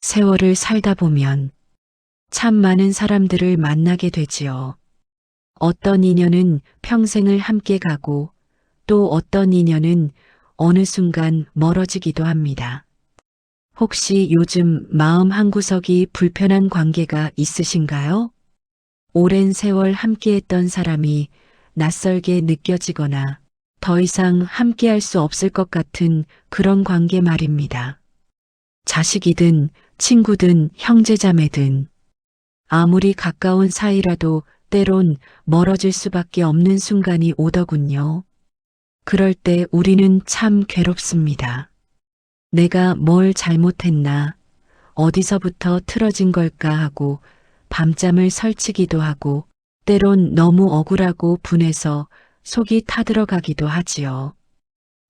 세월을 살다 보면 참 많은 사람들을 만나게 되지요. 어떤 인연은 평생을 함께 가고 또 어떤 인연은 어느 순간 멀어지기도 합니다. 혹시 요즘 마음 한구석이 불편한 관계가 있으신가요? 오랜 세월 함께했던 사람이 낯설게 느껴지거나 더 이상 함께할 수 없을 것 같은 그런 관계 말입니다. 자식이든 친구든 형제자매든 아무리 가까운 사이라도 때론 멀어질 수밖에 없는 순간이 오더군요. 그럴 때 우리는 참 괴롭습니다. 내가 뭘 잘못했나, 어디서부터 틀어진 걸까 하고 밤잠을 설치기도 하고 때론 너무 억울하고 분해서 속이 타들어가기도 하지요.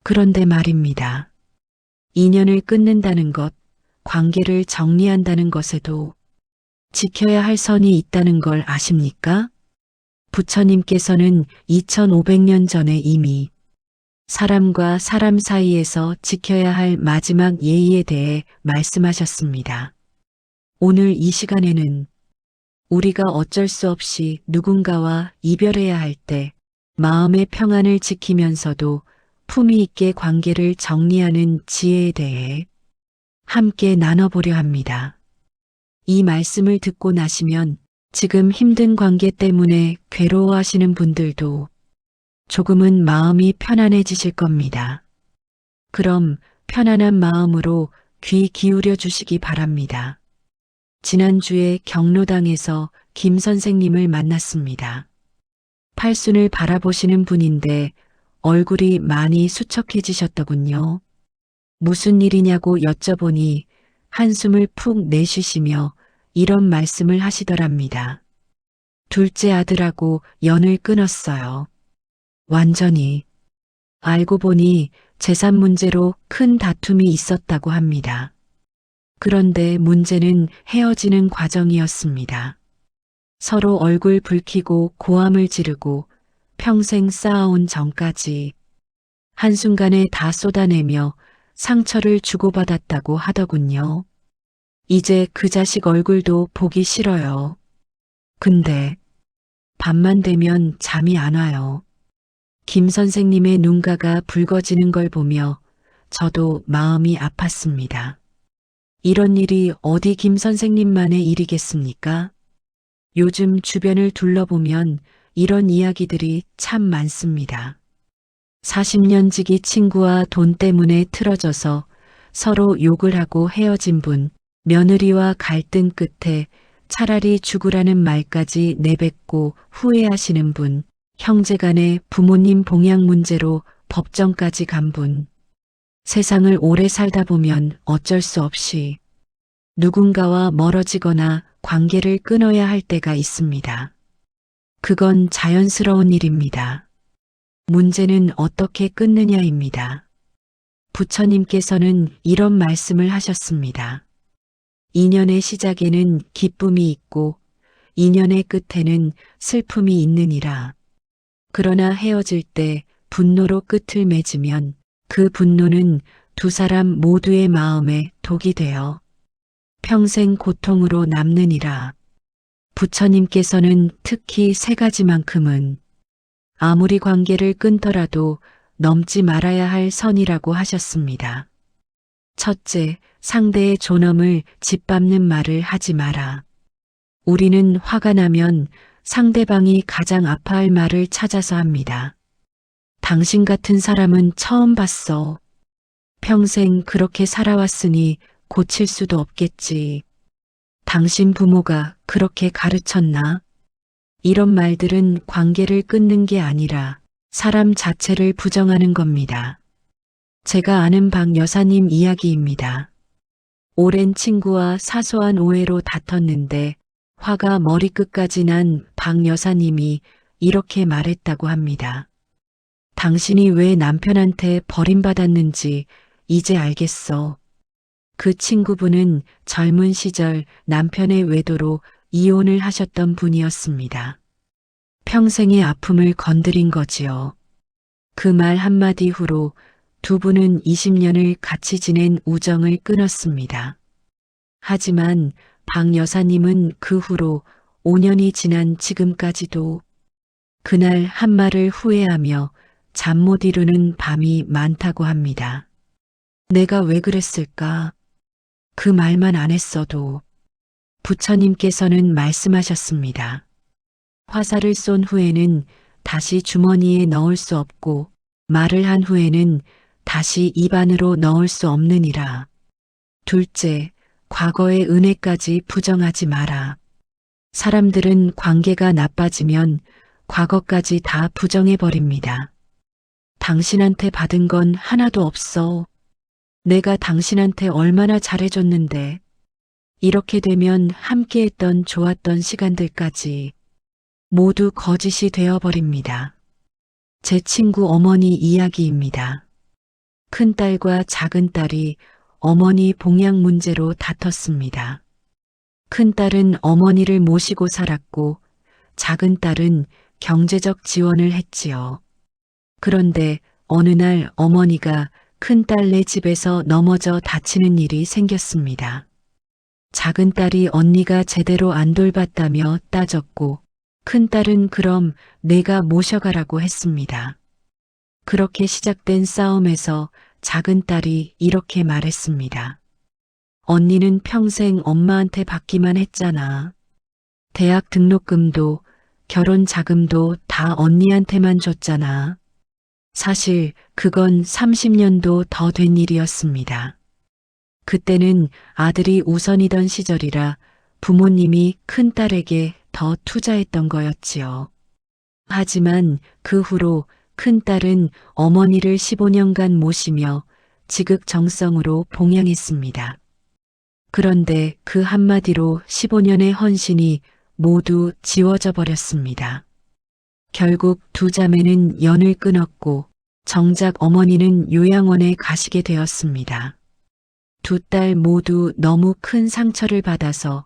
그런데 말입니다. 인연을 끊는다는 것, 관계를 정리한다는 것에도 지켜야 할 선이 있다는 걸 아십니까? 부처님께서는 2500년 전에 이미 사람과 사람 사이에서 지켜야 할 마지막 예의에 대해 말씀하셨습니다. 오늘 이 시간에는 우리가 어쩔 수 없이 누군가와 이별해야 할 때 마음의 평안을 지키면서도 품위 있게 관계를 정리하는 지혜에 대해 함께 나눠보려 합니다. 이 말씀을 듣고 나시면 지금 힘든 관계 때문에 괴로워하시는 분들도 조금은 마음이 편안해지실 겁니다. 그럼 편안한 마음으로 귀 기울여 주시기 바랍니다. 지난주에 경로당에서 김 선생님을 만났습니다. 팔순을 바라보시는 분인데 얼굴이 많이 수척해지셨더군요. 무슨 일이냐고 여쭤보니 한숨을 푹 내쉬시며 이런 말씀을 하시더랍니다. 둘째 아들하고 연을 끊었어요. 완전히. 알고 보니 재산 문제로 큰 다툼이 있었다고 합니다. 그런데 문제는 헤어지는 과정이었습니다. 서로 얼굴 붉히고 고함을 지르고 평생 쌓아온 정까지 한순간에 다 쏟아내며 상처를 주고받았다고 하더군요. 이제 그 자식 얼굴도 보기 싫어요. 근데 밤만 되면 잠이 안 와요. 김 선생님의 눈가가 붉어지는 걸 보며 저도 마음이 아팠습니다. 이런 일이 어디 김 선생님만의 일이겠습니까? 요즘 주변을 둘러보면 이런 이야기들이 참 많습니다. 40년 지기 친구와 돈 때문에 틀어져서 서로 욕을 하고 헤어진 분, 며느리와 갈등 끝에 차라리 죽으라는 말까지 내뱉고 후회하시는 분, 형제간의 부모님 봉양 문제로 법정까지 간 분. 세상을 오래 살다 보면 어쩔 수 없이 누군가와 멀어지거나 관계를 끊어야 할 때가 있습니다. 그건 자연스러운 일입니다. 문제는 어떻게 끊느냐입니다. 부처님께서는 이런 말씀을 하셨습니다. 인연의 시작에는 기쁨이 있고 인연의 끝에는 슬픔이 있느니라. 그러나 헤어질 때 분노로 끝을 맺으면 그 분노는 두 사람 모두의 마음에 독이 되어 평생 고통으로 남느니라. 부처님께서는 특히 세 가지만큼은 아무리 관계를 끊더라도 넘지 말아야 할 선이라고 하셨습니다. 첫째, 상대의 존엄을 짓밟는 말을 하지 마라. 우리는 화가 나면 상대방이 가장 아파할 말을 찾아서 합니다. 당신 같은 사람은 처음 봤어. 평생 그렇게 살아왔으니 고칠 수도 없겠지. 당신 부모가 그렇게 가르쳤나? 이런 말들은 관계를 끊는 게 아니라 사람 자체를 부정하는 겁니다. 제가 아는 박 여사님 이야기입니다. 오랜 친구와 사소한 오해로 다퉜는데 화가 머리끝까지 난 박 여사님이 이렇게 말했다고 합니다. 당신이 왜 남편한테 버림받았는지 이제 알겠어. 그 친구분은 젊은 시절 남편의 외도로 이혼을 하셨던 분이었습니다. 평생의 아픔을 건드린 거지요. 그 말 한마디 후로 두 분은 20년을 같이 지낸 우정을 끊었습니다. 하지만 박 여사님은 그 후로 5년이 지난 지금까지도 그날 한 말을 후회하며 잠 못 이루는 밤이 많다고 합니다. 내가 왜 그랬을까? 그 말만 안 했어도 부처님께서는 말씀하셨습니다. 화살을 쏜 후에는 다시 주머니에 넣을 수 없고 말을 한 후에는 다시 입 안으로 넣을 수 없느니라. 둘째, 과거의 은혜까지 부정하지 마라. 사람들은 관계가 나빠지면 과거까지 다 부정해버립니다. 당신한테 받은 건 하나도 없어. 내가 당신한테 얼마나 잘해줬는데. 이렇게 되면 함께했던 좋았던 시간들까지 모두 거짓이 되어버립니다. 제 친구 어머니 이야기입니다. 큰딸과 작은딸이 어머니 봉양 문제로 다퉜습니다. 큰딸은 어머니를 모시고 살았고 작은딸은 경제적 지원을 했지요. 그런데 어느 날 어머니가 큰딸네 집에서 넘어져 다치는 일이 생겼습니다. 작은딸이 언니가 제대로 안 돌봤다며 따졌고 큰딸은 그럼 내가 모셔가라고 했습니다. 그렇게 시작된 싸움에서 작은딸이 이렇게 말했습니다. 언니는 평생 엄마한테 받기만 했잖아. 대학 등록금도 결혼 자금도 다 언니한테만 줬잖아. 사실 그건 30년도 더 된 일이었습니다. 그때는 아들이 우선이던 시절이라 부모님이 큰딸에게 더 투자했던 거였지요. 하지만 그 후로 큰딸은 어머니를 15년간 모시며 지극정성으로 봉양했습니다. 그런데 그 한마디로 15년의 헌신이 모두 지워져 버렸습니다. 결국 두 자매는 연을 끊었고 정작 어머니는 요양원에 가시게 되었습니다. 두 딸 모두 너무 큰 상처를 받아서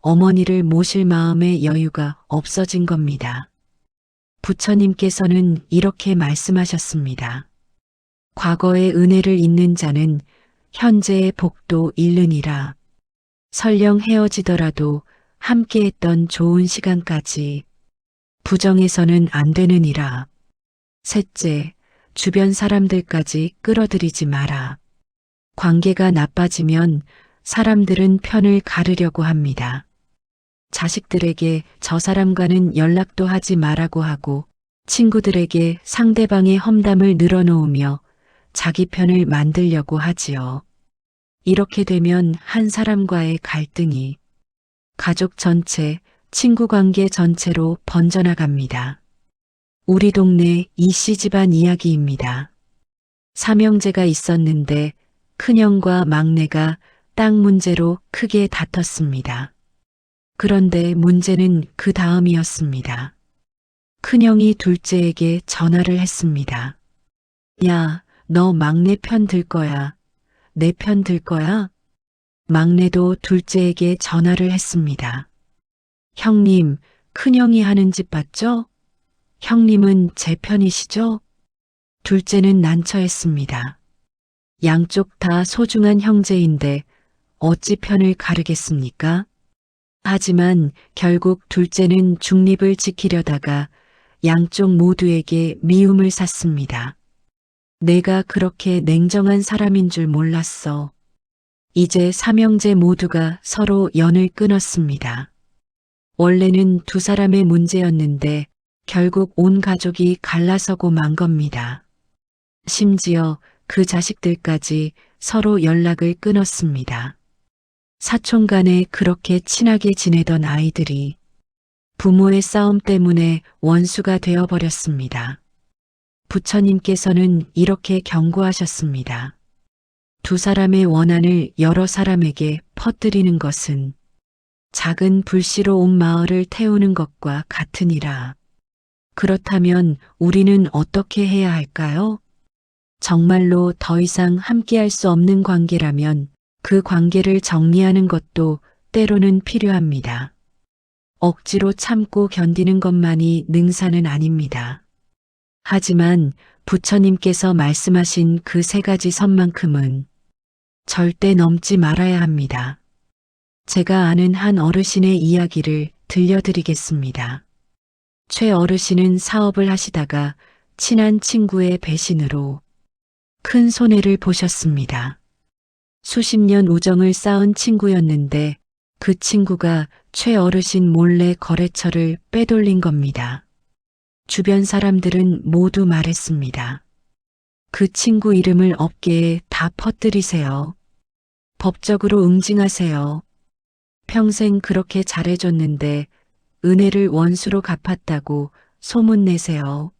어머니를 모실 마음의 여유가 없어진 겁니다. 부처님께서는 이렇게 말씀하셨습니다. 과거의 은혜를 잊는 자는 현재의 복도 잃느니라. 설령 헤어지더라도 함께했던 좋은 시간까지 부정해서는 안 되느니라. 셋째, 주변 사람들까지 끌어들이지 마라. 관계가 나빠지면 사람들은 편을 가르려고 합니다. 자식들에게 저 사람과는 연락도 하지 말라고 하고 친구들에게 상대방의 험담을 늘어놓으며 자기 편을 만들려고 하지요. 이렇게 되면 한 사람과의 갈등이 가족 전체, 친구 관계 전체로 번져나갑니다. 우리 동네 이씨 집안 이야기입니다. 삼형제가 있었는데 큰형과 막내가 땅 문제로 크게 다퉜습니다. 그런데 문제는 그 다음이었습니다. 큰형이 둘째에게 전화를 했습니다. 야, 너 막내 편 들 거야? 내 편 들 거야? 막내도 둘째에게 전화를 했습니다. 형님, 큰형이 하는 짓 봤죠? 형님은 제 편이시죠? 둘째는 난처했습니다. 양쪽 다 소중한 형제인데 어찌 편을 가르겠습니까? 하지만 결국 둘째는 중립을 지키려다가 양쪽 모두에게 미움을 샀습니다. 내가 그렇게 냉정한 사람인 줄 몰랐어. 이제 삼형제 모두가 서로 연을 끊었습니다. 원래는 두 사람의 문제였는데 결국 온 가족이 갈라서고 만 겁니다. 심지어 그 자식들까지 서로 연락을 끊었습니다. 사촌 간에 그렇게 친하게 지내던 아이들이 부모의 싸움 때문에 원수가 되어버렸습니다. 부처님께서는 이렇게 경고하셨습니다. 두 사람의 원한을 여러 사람에게 퍼뜨리는 것은 작은 불씨로 온 마을을 태우는 것과 같으니라. 그렇다면 우리는 어떻게 해야 할까요? 정말로 더 이상 함께할 수 없는 관계라면 그 관계를 정리하는 것도 때로는 필요합니다. 억지로 참고 견디는 것만이 능사는 아닙니다. 하지만 부처님께서 말씀하신 그 세 가지 선만큼은 절대 넘지 말아야 합니다. 제가 아는 한 어르신의 이야기를 들려드리겠습니다. 최 어르신은 사업을 하시다가 친한 친구의 배신으로 큰 손해를 보셨습니다. 수십 년 우정을 쌓은 친구였는데 그 친구가 최 어르신 몰래 거래처를 빼돌린 겁니다. 주변 사람들은 모두 말했습니다. 그 친구 이름을 업계에 다 퍼뜨리세요. 법적으로 응징하세요. 평생 그렇게 잘해줬는데 은혜를 원수로 갚았다고 소문내세요.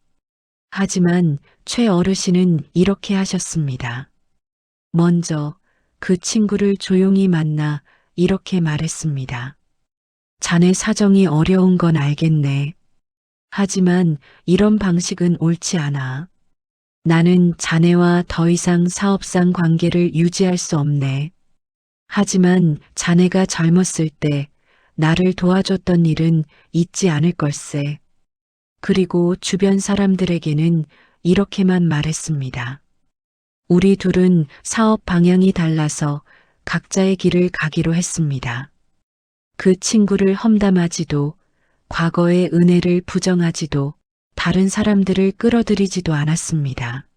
하지만 최 어르신은 이렇게 하셨습니다. 먼저 그 친구를 조용히 만나 이렇게 말했습니다. 자네 사정이 어려운 건 알겠네. 하지만 이런 방식은 옳지 않아. 나는 자네와 더 이상 사업상 관계를 유지할 수 없네. 하지만 자네가 젊었을 때 나를 도와줬던 일은 잊지 않을 걸세. 그리고 주변 사람들에게는 이렇게만 말했습니다. 우리 둘은 사업 방향이 달라서 각자의 길을 가기로 했습니다. 그 친구를 험담하지도 과거의 은혜를 부정하지도 다른 사람들을 끌어들이지도 않았습니다.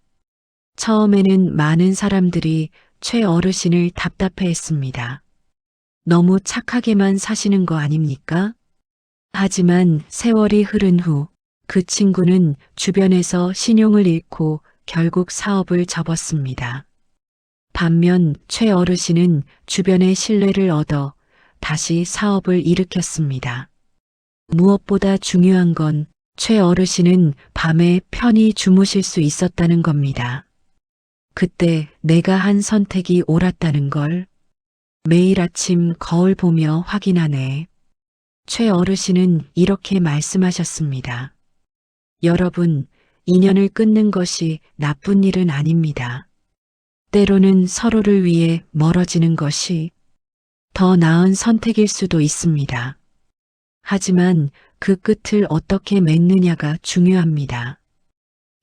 처음에는 많은 사람들이 최 어르신을 답답해했습니다. 너무 착하게만 사시는 거 아닙니까? 하지만 세월이 흐른 후 그 친구는 주변에서 신용을 잃고 결국 사업을 접었습니다. 반면 최 어르신은 주변의 신뢰를 얻어 다시 사업을 일으켰습니다. 무엇보다 중요한 건 최 어르신은 밤에 편히 주무실 수 있었다는 겁니다. 그때 내가 한 선택이 옳았다는 걸 매일 아침 거울 보며 확인하네. 최 어르신은 이렇게 말씀하셨습니다. 여러분, 인연을 끊는 것이 나쁜 일은 아닙니다. 때로는 서로를 위해 멀어지는 것이 더 나은 선택일 수도 있습니다. 하지만 그 끝을 어떻게 맺느냐가 중요합니다.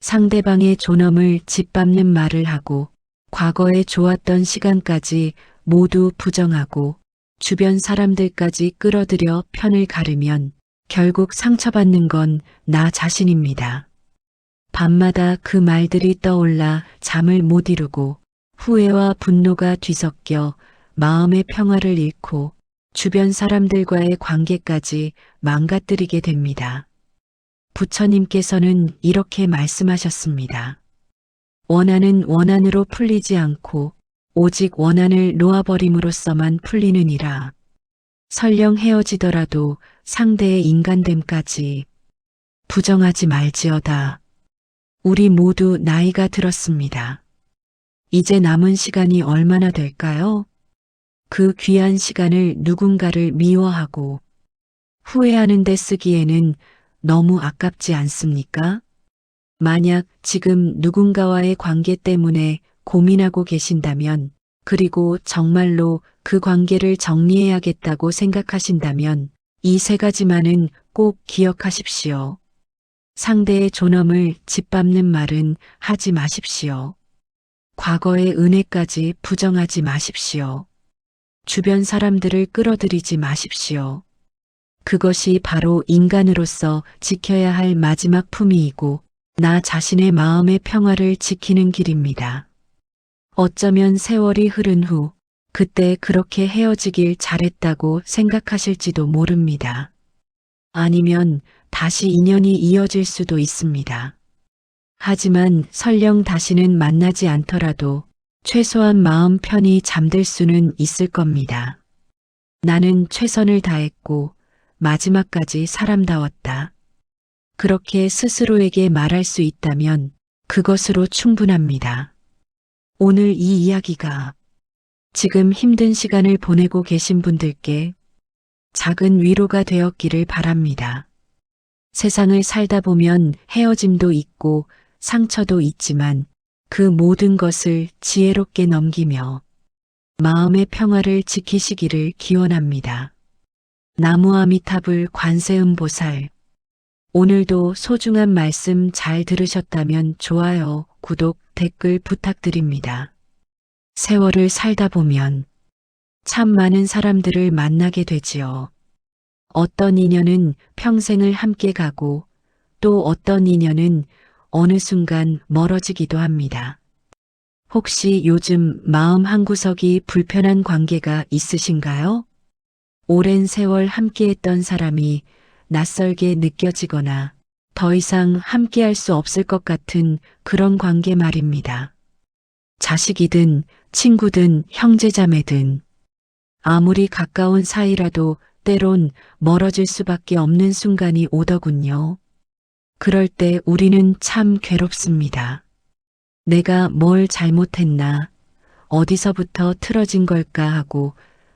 상대방의 존엄을 짓밟는 말을 하고 과거에 좋았던 시간까지 모두 부정하고 주변 사람들까지 끌어들여 편을 가르면 결국 상처받는 건 나 자신입니다. 밤마다 그 말들이 떠올라 잠을 못 이루고 후회와 분노가 뒤섞여 마음의 평화를 잃고 주변 사람들과의 관계까지 망가뜨리게 됩니다. 부처님께서는 이렇게 말씀하셨습니다. 원한은 원한으로 풀리지 않고 오직 원한을 놓아버림으로써만 풀리느니라. 설령 헤어지더라도 상대의 인간됨까지 부정하지 말지어다. 우리 모두 나이가 들었습니다. 이제 남은 시간이 얼마나 될까요? 그 귀한 시간을 누군가를 미워하고 후회하는 데 쓰기에는 너무 아깝지 않습니까? 만약 지금 누군가와의 관계 때문에 고민하고 계신다면, 그리고 정말로 그 관계를 정리해야겠다고 생각하신다면 이 세 가지만은 꼭 기억하십시오. 상대의 존엄을 짓밟는 말은 하지 마십시오. 과거의 은혜까지 부정하지 마십시오. 주변 사람들을 끌어들이지 마십시오. 그것이 바로 인간으로서 지켜야 할 마지막 품위이고 나 자신의 마음의 평화를 지키는 길입니다. 어쩌면 세월이 흐른 후 그때 그렇게 헤어지길 잘했다고 생각하실지도 모릅니다. 아니면 다시 인연이 이어질 수도 있습니다. 하지만 설령 다시는 만나지 않더라도 최소한 마음 편히 잠들 수는 있을 겁니다. 나는 최선을 다했고 마지막까지 사람다웠다. 그렇게 스스로에게 말할 수 있다면 그것으로 충분합니다. 오늘 이 이야기가 지금 힘든 시간을 보내고 계신 분들께 작은 위로가 되었기를 바랍니다. 세상을 살다 보면 헤어짐도 있고 상처도 있지만 그 모든 것을 지혜롭게 넘기며 마음의 평화를 지키시기를 기원합니다. 나무아미타불 관세음보살. 오늘도 소중한 말씀 잘 들으셨다면 좋아요, 구독, 댓글 부탁드립니다. 세월을 살다 보면 참 많은 사람들을 만나게 되지요. 어떤 인연은 평생을 함께 가고 또 어떤 인연은 어느 순간 멀어지기도 합니다. 혹시 요즘 마음 한구석이 불편한 관계가 있으신가요? 오랜 세월 함께했던 사람이 낯설게 느껴지거나 더 이상 함께할 수 없을 것 같은 그런 관계 말입니다. 자식이든 친구든 형제자매든 아무리 가까운 사이라도 때론 멀어질 수밖에 없는 순간이 오더군요. 그럴 때 우리는 참 괴롭습니다. 내가 뭘 잘못했나, 어디서부터 틀어진 걸까 하고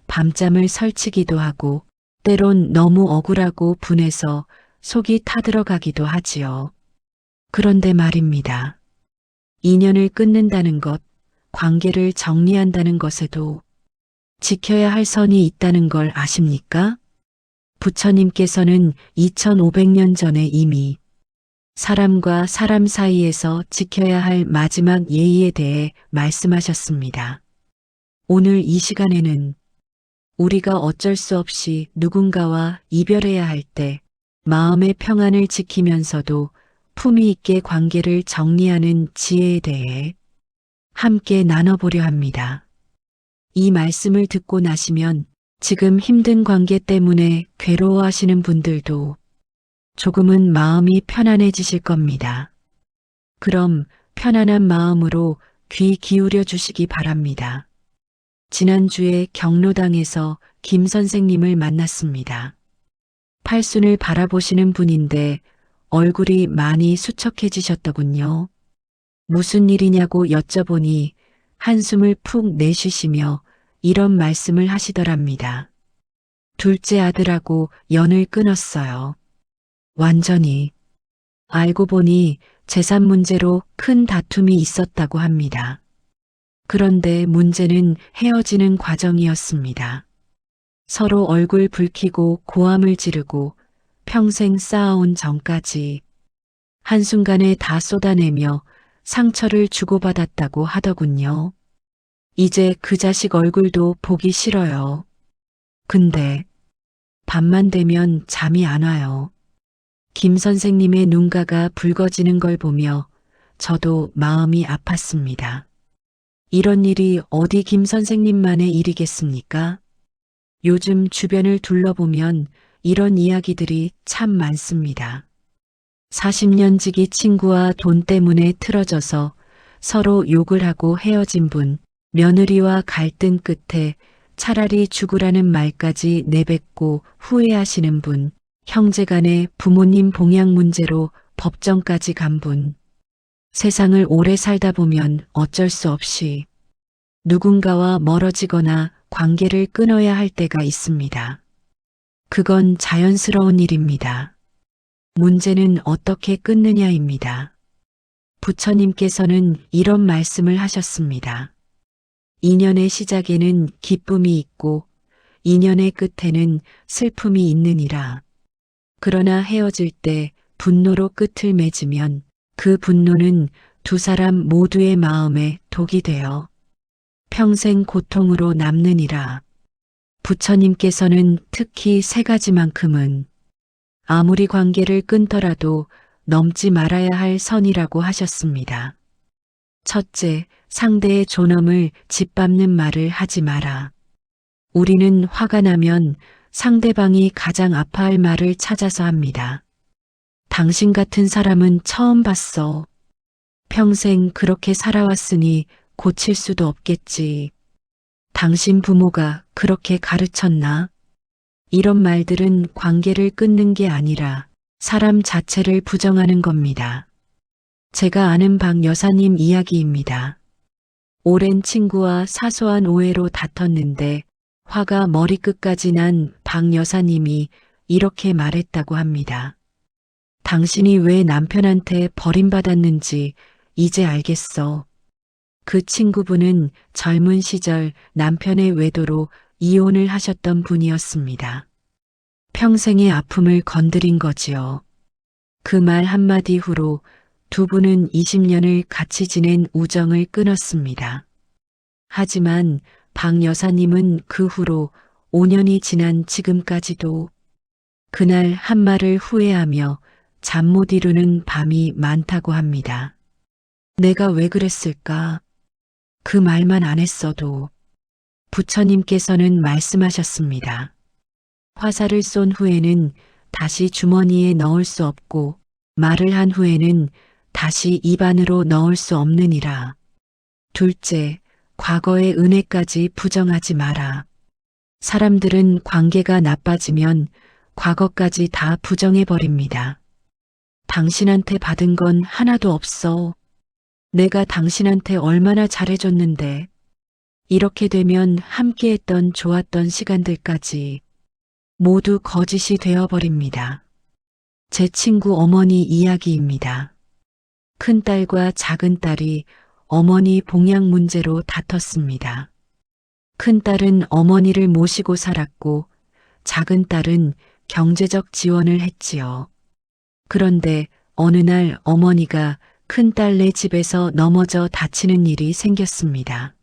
밤잠을 설치기도 하고 때론 너무 억울하고 분해서 속이 타들어가기도 하지요. 그런데 말입니다. 인연을 끊는다는 것, 관계를 정리한다는 것에도 지켜야 할 선이 있다는 걸 아십니까? 부처님께서는 2500년 전에 이미 사람과 사람 사이에서 지켜야 할 마지막 예의에 대해 말씀하셨습니다. 오늘 이 시간에는 우리가 어쩔 수 없이 누군가와 이별해야 할 때 마음의 평안을 지키면서도 품위 있게 관계를 정리하는 지혜에 대해 함께 나눠보려 합니다. 이 말씀을 듣고 나시면 지금 힘든 관계 때문에 괴로워하시는 분들도 조금은 마음이 편안해지실 겁니다. 그럼 편안한 마음으로 귀 기울여 주시기 바랍니다. 지난주에 경로당에서 김 선생님을 만났습니다. 팔순을 바라보시는 분인데 얼굴이 많이 수척해지셨더군요. 무슨 일이냐고 여쭤보니 한숨을 푹 내쉬시며 이런 말씀을 하시더랍니다. 둘째 아들하고 연을 끊었어요. 완전히. 알고 보니 재산 문제로 큰 다툼이 있었다고 합니다. 그런데 문제는 헤어지는 과정이었습니다. 서로 얼굴 붉히고 고함을 지르고 평생 쌓아온 정까지 한순간에 다 쏟아내며 상처를 주고받았다고 하더군요. 이제 그 자식 얼굴도 보기 싫어요. 근데 밤만 되면 잠이 안 와요. 김 선생님의 눈가가 붉어지는 걸 보며 저도 마음이 아팠습니다. 이런 일이 어디 김 선생님만의 일이겠습니까? 요즘 주변을 둘러보면 이런 이야기들이 참 많습니다. 40년 지기 친구와 돈 때문에 틀어져서 서로 욕을 하고 헤어진 분, 며느리와 갈등 끝에 차라리 죽으라는 말까지 내뱉고 후회하시는 분, 형제간의 부모님 봉양 문제로 법정까지 간 분. 세상을 오래 살다 보면 어쩔 수 없이 누군가와 멀어지거나 관계를 끊어야 할 때가 있습니다. 그건 자연스러운 일입니다. 문제는 어떻게 끊느냐입니다. 부처님께서는 이런 말씀을 하셨습니다. 인연의 시작에는 기쁨이 있고 인연의 끝에는 슬픔이 있느니라. 그러나 헤어질 때 분노로 끝을 맺으면 그 분노는 두 사람 모두의 마음에 독이 되어 평생 고통으로 남느니라. 부처님께서는 특히 세 가지만큼은 아무리 관계를 끊더라도 넘지 말아야 할 선이라고 하셨습니다. 첫째, 상대의 존엄을 짓밟는 말을 하지 마라. 우리는 화가 나면 상대방이 가장 아파할 말을 찾아서 합니다. 당신 같은 사람은 처음 봤어. 평생 그렇게 살아왔으니 고칠 수도 없겠지. 당신 부모가 그렇게 가르쳤나? 이런 말들은 관계를 끊는 게 아니라 사람 자체를 부정하는 겁니다. 제가 아는 박 여사님 이야기입니다. 오랜 친구와 사소한 오해로 다퉜는데 화가 머리끝까지 난 박 여사님이 이렇게 말했다고 합니다. 당신이 왜 남편한테 버림받았는지 이제 알겠어. 그 친구분은 젊은 시절 남편의 외도로 이혼을 하셨던 분이었습니다. 평생의 아픔을 건드린 거지요. 그 말 한마디 후로 두 분은 20년을 같이 지낸 우정을 끊었습니다. 하지만 박 여사님은 그 후로 5년이 지난 지금까지도 그날 한 말을 후회하며 잠 못 이루는 밤이 많다고 합니다. 내가 왜 그랬을까? 그 말만 안 했어도 부처님께서는 말씀하셨습니다. 화살을 쏜 후에는 다시 주머니에 넣을 수 없고 말을 한 후에는 다시 입 안으로 넣을 수 없느니라. 둘째, 과거의 은혜까지 부정하지 마라. 사람들은 관계가 나빠지면 과거까지 다 부정해버립니다. 당신한테 받은 건 하나도 없어. 내가 당신한테 얼마나 잘해줬는데. 이렇게 되면 함께했던 좋았던 시간들까지 모두 거짓이 되어버립니다. 제 친구 어머니 이야기입니다. 큰딸과 작은딸이 어머니 봉양 문제로 다퉜습니다. 큰딸은 어머니를 모시고 살았고 작은딸은 경제적 지원을 했지요. 그런데 어느 날 어머니가 큰딸네 집에서 넘어져 다치는 일이 생겼습니다.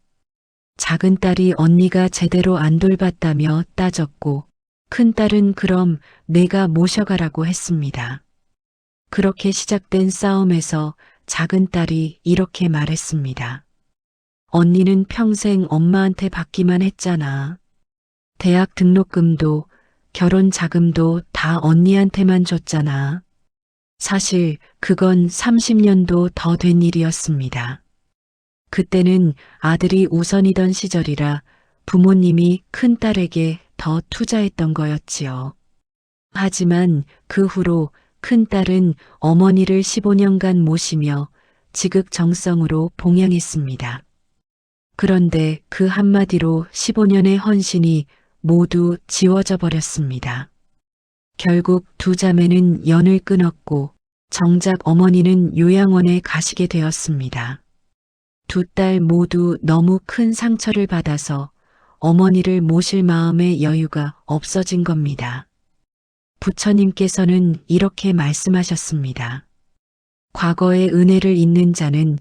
작은딸이 언니가 제대로 안 돌봤다며 따졌고 큰딸은 그럼 내가 모셔가라고 했습니다. 그렇게 시작된 싸움에서 작은딸이 이렇게 말했습니다. 언니는 평생 엄마한테 받기만 했잖아. 대학 등록금도 결혼 자금도 다 언니한테만 줬잖아. 사실 그건 30년도 더 된 일이었습니다. 그때는 아들이 우선이던 시절이라 부모님이 큰딸에게 더 투자했던 거였지요. 하지만 그 후로 큰딸은 어머니를 15년간 모시며 지극정성으로 봉양했습니다. 그런데 그 한마디로 15년의 헌신이 모두 지워져 버렸습니다. 결국 두 자매는 연을 끊었고 정작 어머니는 요양원에 가시게 되었습니다. 두 딸 모두 너무 큰 상처를 받아서 어머니를 모실 마음의 여유가 없어진 겁니다. 부처님께서는 이렇게 말씀하셨습니다. 과거의 은혜를 잊는 자는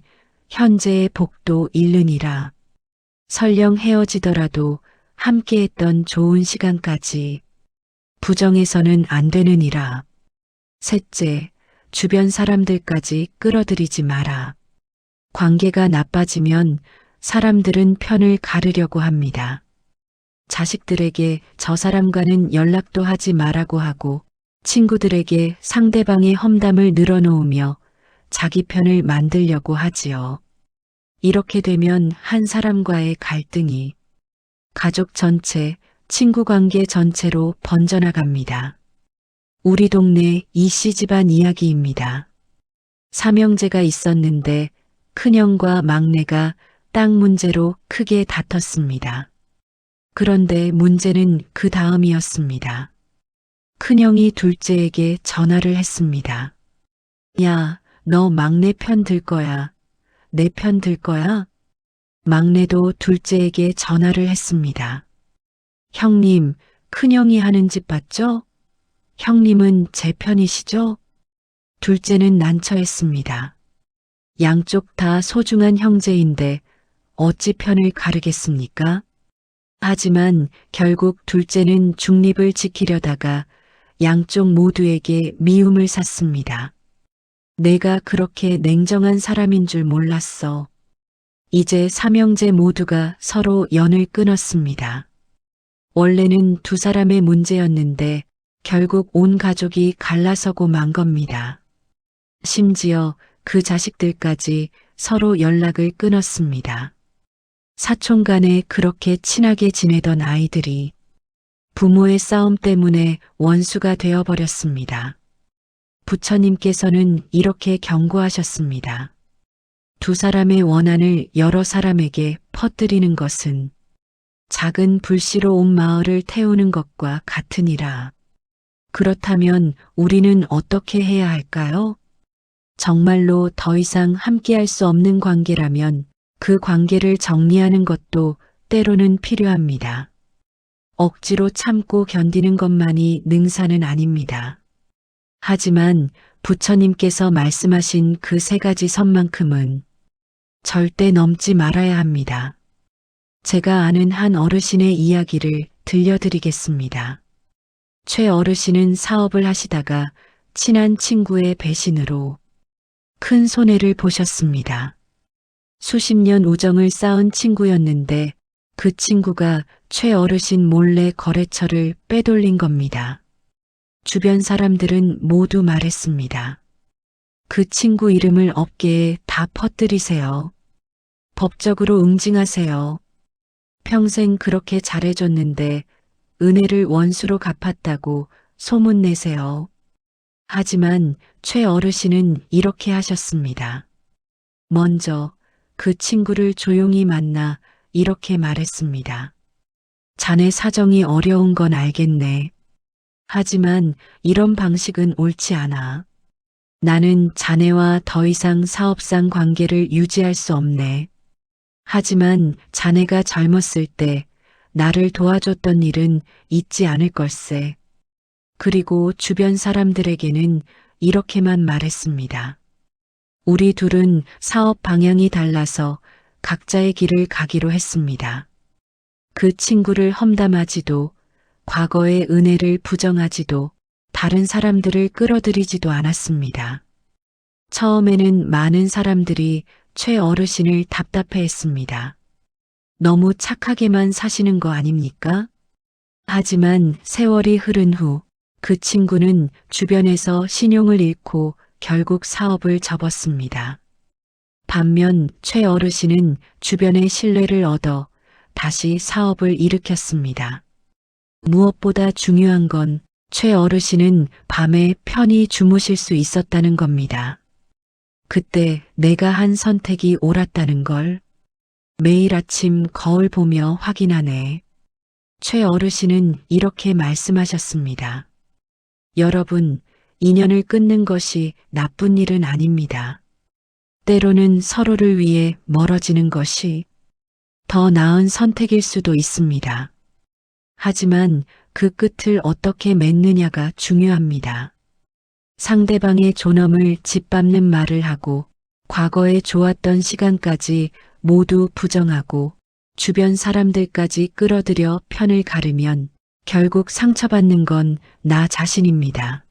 현재의 복도 잃느니라. 설령 헤어지더라도 함께했던 좋은 시간까지 부정해서는 안 되느니라. 셋째, 주변 사람들까지 끌어들이지 마라. 관계가 나빠지면 사람들은 편을 가르려고 합니다. 자식들에게 저 사람과는 연락도 하지 말라고 하고 친구들에게 상대방의 험담을 늘어놓으며 자기 편을 만들려고 하지요. 이렇게 되면 한 사람과의 갈등이 가족 전체, 친구 관계 전체로 번져나갑니다. 우리 동네 이씨 집안 이야기입니다. 삼형제가 있었는데 큰형과 막내가 땅 문제로 크게 다퉜습니다. 그런데 문제는 그 다음이었습니다. 큰형이 둘째에게 전화를 했습니다. 야, 너 막내 편 들 거야? 내 편 들 거야? 막내도 둘째에게 전화를 했습니다. 형님, 큰형이 하는 짓 봤죠? 형님은 제 편이시죠? 둘째는 난처했습니다. 양쪽 다 소중한 형제인데 어찌 편을 가르겠습니까? 하지만 결국 둘째는 중립을 지키려다가 양쪽 모두에게 미움을 샀습니다. 내가 그렇게 냉정한 사람인 줄 몰랐어. 이제 삼형제 모두가 서로 연을 끊었습니다. 원래는 두 사람의 문제였는데 결국 온 가족이 갈라서고 만 겁니다. 심지어 그 자식들까지 서로 연락을 끊었습니다. 사촌 간에 그렇게 친하게 지내던 아이들이 부모의 싸움 때문에 원수가 되어버렸습니다. 부처님께서는 이렇게 경고하셨습니다. 두 사람의 원한을 여러 사람에게 퍼뜨리는 것은 작은 불씨로 온 마을을 태우는 것과 같으니라. 그렇다면 우리는 어떻게 해야 할까요? 정말로 더 이상 함께할 수 없는 관계라면 그 관계를 정리하는 것도 때로는 필요합니다. 억지로 참고 견디는 것만이 능사는 아닙니다. 하지만 부처님께서 말씀하신 그 세 가지 선만큼은 절대 넘지 말아야 합니다. 제가 아는 한 어르신의 이야기를 들려드리겠습니다. 최 어르신은 사업을 하시다가 친한 친구의 배신으로 큰 손해를 보셨습니다. 수십 년 우정을 쌓은 친구였는데 그 친구가 최 어르신 몰래 거래처를 빼돌린 겁니다. 주변 사람들은 모두 말했습니다. 그 친구 이름을 업계에 다 퍼뜨리세요. 법적으로 응징하세요. 평생 그렇게 잘해줬는데 은혜를 원수로 갚았다고 소문내세요. 하지만 최 어르신은 이렇게 하셨습니다. 먼저 그 친구를 조용히 만나 이렇게 말했습니다. 자네 사정이 어려운 건 알겠네. 하지만 이런 방식은 옳지 않아. 나는 자네와 더 이상 사업상 관계를 유지할 수 없네. 하지만 자네가 젊었을 때 나를 도와줬던 일은 잊지 않을 걸세. 그리고 주변 사람들에게는 이렇게만 말했습니다. 우리 둘은 사업 방향이 달라서 각자의 길을 가기로 했습니다. 그 친구를 험담하지도 과거의 은혜를 부정하지도 다른 사람들을 끌어들이지도 않았습니다. 처음에는 많은 사람들이 최 어르신을 답답해했습니다. 너무 착하게만 사시는 거 아닙니까? 하지만 세월이 흐른 후 그 친구는 주변에서 신용을 잃고 결국 사업을 접었습니다. 반면 최 어르신은 주변의 신뢰를 얻어 다시 사업을 일으켰습니다. 무엇보다 중요한 건 최 어르신은 밤에 편히 주무실 수 있었다는 겁니다. 그때 내가 한 선택이 옳았다는 걸 매일 아침 거울 보며 확인하네. 최 어르신은 이렇게 말씀하셨습니다. 여러분, 인연을 끊는 것이 나쁜 일은 아닙니다. 때로는 서로를 위해 멀어지는 것이 더 나은 선택일 수도 있습니다. 하지만 그 끝을 어떻게 맺느냐가 중요합니다. 상대방의 존엄을 짓밟는 말을 하고 과거에 좋았던 시간까지 모두 부정하고 주변 사람들까지 끌어들여 편을 가르면 결국 상처받는 건 나 자신입니다.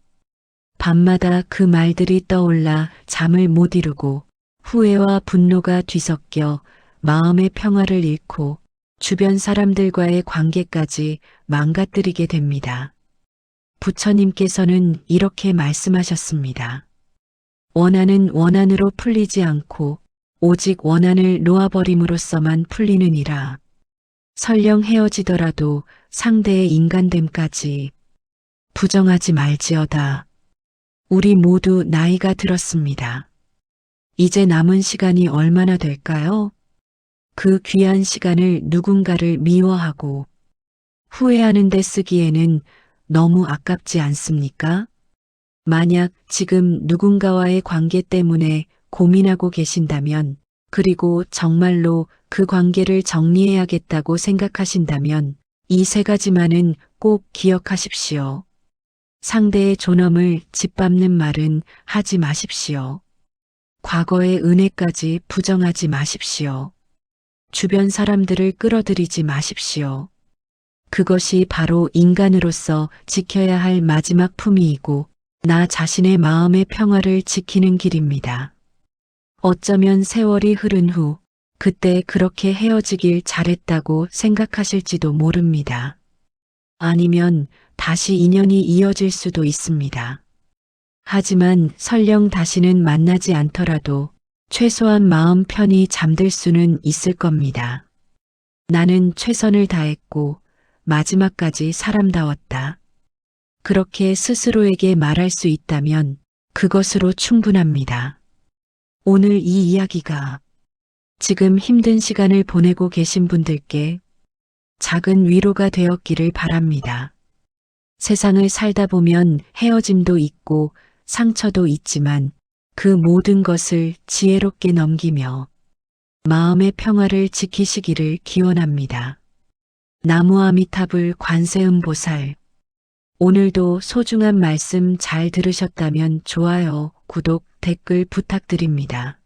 밤마다 그 말들이 떠올라 잠을 못 이루고 후회와 분노가 뒤섞여 마음의 평화를 잃고 주변 사람들과의 관계까지 망가뜨리게 됩니다. 부처님께서는 이렇게 말씀하셨습니다. 원한은 원한으로 풀리지 않고 오직 원한을 놓아버림으로써만 풀리느니라. 설령 헤어지더라도 상대의 인간됨까지 부정하지 말지어다. 우리 모두 나이가 들었습니다. 이제 남은 시간이 얼마나 될까요? 그 귀한 시간을 누군가를 미워하고 후회하는 데 쓰기에는 너무 아깝지 않습니까? 만약 지금 누군가와의 관계 때문에 고민하고 계신다면, 그리고 정말로 그 관계를 정리해야겠다고 생각하신다면 이 세 가지만은 꼭 기억하십시오. 상대의 존엄을 짓밟는 말은 하지 마십시오. 과거의 은혜까지 부정하지 마십시오. 주변 사람들을 끌어들이지 마십시오. 그것이 바로 인간으로서 지켜야 할 마지막 품위이고 나 자신의 마음의 평화를 지키는 길입니다. 어쩌면 세월이 흐른 후 그때 그렇게 헤어지길 잘했다고 생각하실지도 모릅니다. 아니면 다시 인연이 이어질 수도 있습니다. 하지만 설령 다시는 만나지 않더라도 최소한 마음 편히 잠들 수는 있을 겁니다. 나는 최선을 다했고 마지막까지 사람다웠다. 그렇게 스스로에게 말할 수 있다면 그것으로 충분합니다. 오늘 이 이야기가 지금 힘든 시간을 보내고 계신 분들께 작은 위로가 되었기를 바랍니다. 세상을 살다 보면 헤어짐도 있고 상처도 있지만 그 모든 것을 지혜롭게 넘기며 마음의 평화를 지키시기를 기원합니다. 나무아미타불 관세음보살. 오늘도 소중한 말씀 잘 들으셨다면 좋아요, 구독, 댓글 부탁드립니다.